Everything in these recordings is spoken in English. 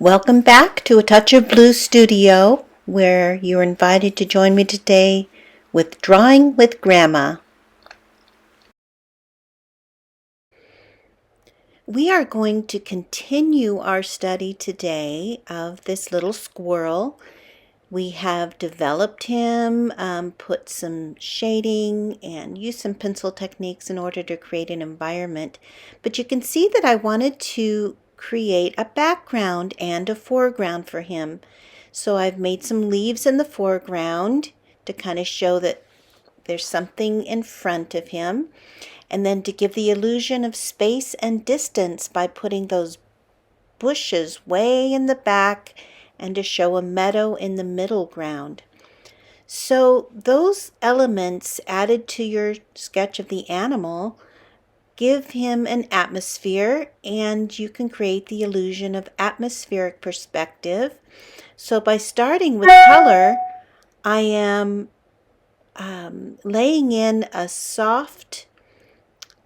Welcome back to A Touch of Blue Studio, where you're invited to join me today with Drawing with Grandma. We are going to continue our study today of this little squirrel. We have developed him, put some shading, and used some pencil techniques in order to create an environment. But you can see that I wanted to create a background and a foreground for him. So I've made some leaves in the foreground to kind of show that there's something in front of him. And then to give the illusion of space and distance by putting those bushes way in the back and to show a meadow in the middle ground. So those elements added to your sketch of the animal give him an atmosphere, and you can create the illusion of atmospheric perspective. So by starting with color, I am laying in a soft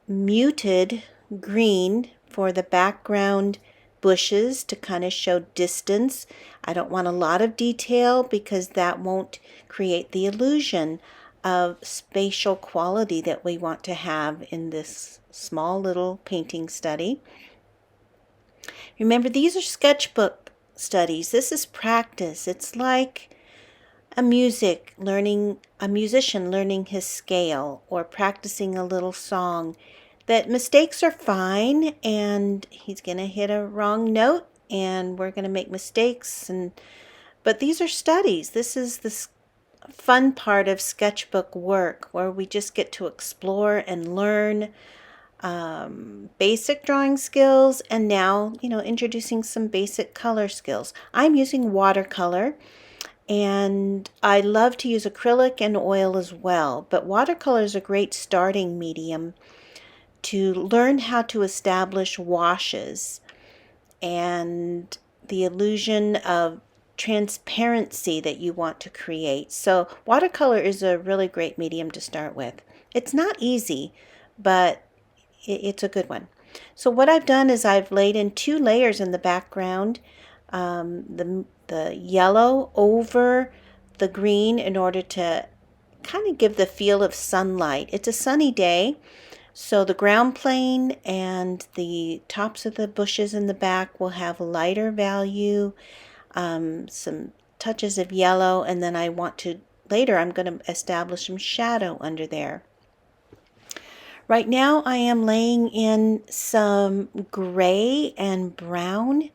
muted green for the background bushes to kind of show distance. I don't want a lot of detail because that won't create the illusion of spatial quality that we want to have in this small little painting study. Remember, these are sketchbook studies. This is practice. It's like a musician learning his scale or practicing a little song. That mistakes are fine, and he's going to hit a wrong note and we're going to make mistakes, but these are studies. This is the fun part of sketchbook work, where we just get to explore and learn basic drawing skills, and now introducing some basic color skills. I'm using watercolor, and I love to use acrylic and oil as well, but watercolor is a great starting medium to learn how to establish washes and the illusion of transparency that you want to create. So watercolor is a really great medium to start with. It's not easy, but it's a good one. So what I've done is I've laid in 2 layers in the background, the yellow over the green in order to kind of give the feel of sunlight. It's a sunny day, so the ground plane and the tops of the bushes in the back will have lighter value, some touches of yellow, and then I'm going to establish some shadow under there. Right now I am laying in some gray and brown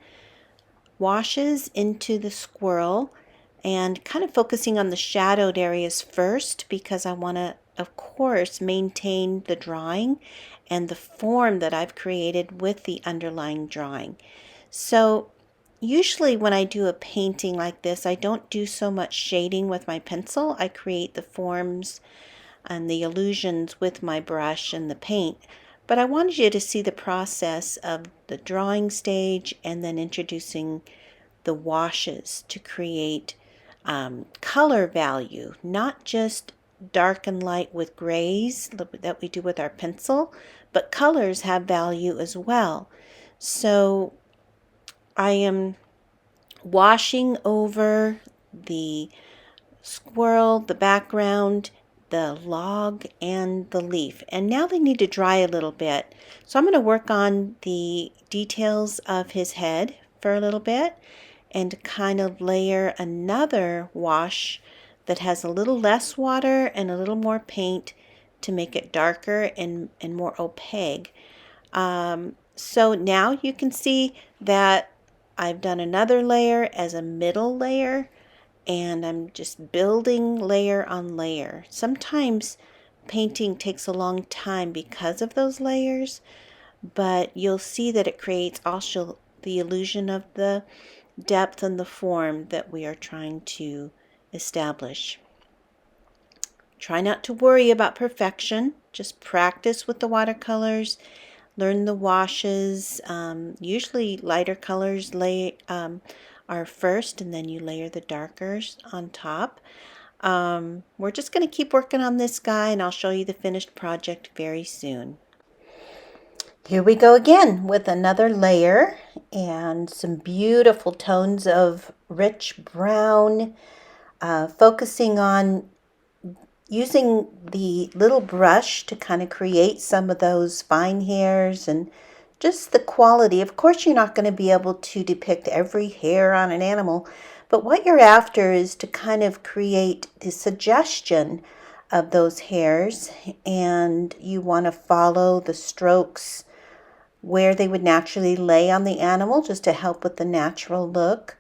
washes into the squirrel and kind of focusing on the shadowed areas first, because I want to, of course, maintain the drawing and the form that I've created with the underlying drawing. So usually when I do a painting like this, I don't do so much shading with my pencil. I create the forms and the illusions with my brush and the paint. But I wanted you to see the process of the drawing stage and then introducing the washes to create color value, not just dark and light with grays that we do with our pencil, but colors have value as well. So I am washing over the squirrel, the background, the log, and the leaf. And now they need to dry a little bit. So I'm going to work on the details of his head for a little bit and kind of layer another wash that has a little less water and a little more paint to make it darker and more opaque. So now you can see that I've done another layer as a middle layer, and I'm just building layer on layer. Sometimes painting takes a long time because of those layers, but you'll see that it creates also the illusion of the depth and the form that we are trying to establish. Try not to worry about perfection. Just practice with the watercolors. Learn the washes. Usually lighter colors are first, and then you layer the darkers on top. We're just going to keep working on this guy, and I'll show you the finished project very soon. Here we go again with another layer, and some beautiful tones of rich brown, focusing on using the little brush to kind of create some of those fine hairs and just the quality. Of course, you're not going to be able to depict every hair on an animal, but what you're after is to kind of create the suggestion of those hairs, and you want to follow the strokes where they would naturally lay on the animal just to help with the natural look.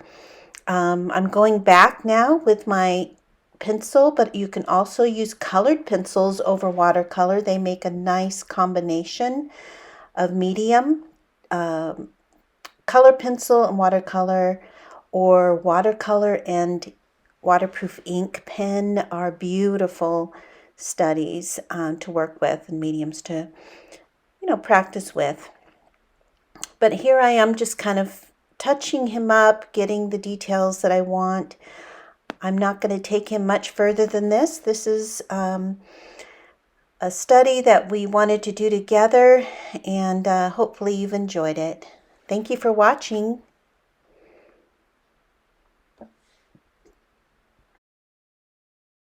I'm going back now with my pencil, but you can also use colored pencils over watercolor. They make a nice combination of medium. Color pencil and watercolor, or watercolor and waterproof ink pen are beautiful studies to work with and mediums to, practice with. But here I am just kind of touching him up, getting the details that I want. I'm not going to take him much further than this. This is a study that we wanted to do together, and hopefully you've enjoyed it. Thank you for watching.